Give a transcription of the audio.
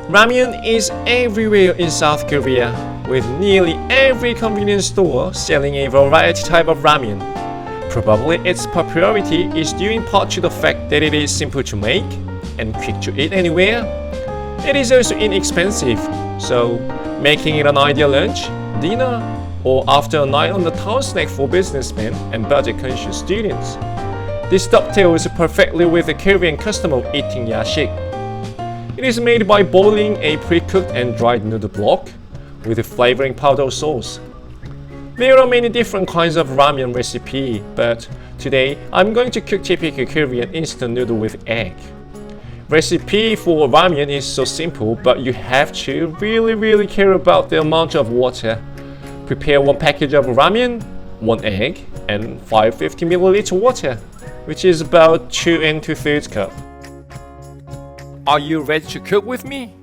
Ramyun is everywhere in South Korea, with nearly every convenience store selling a variety type of ramen. Probably its popularity is due in part to the fact that it is simple to make and quick to eat anywhere. It is also inexpensive, so making it an ideal lunch, dinner, or after a night on the town snack for businessmen and budget-conscious students. This dovetails perfectly with the Korean custom of eating yashik. It is made by boiling a pre-cooked and dried noodle block with a flavoring powder sauce. There are many different kinds of ramyun recipe, but today I'm going to cook typical Korean instant noodle with egg. Recipe for ramyun is so simple, but you have to really care about the amount of water. Prepare 1 package of ramyun, 1 egg, and 550 ml water, which is about 2 2/3 cup. Are you ready to cook with me?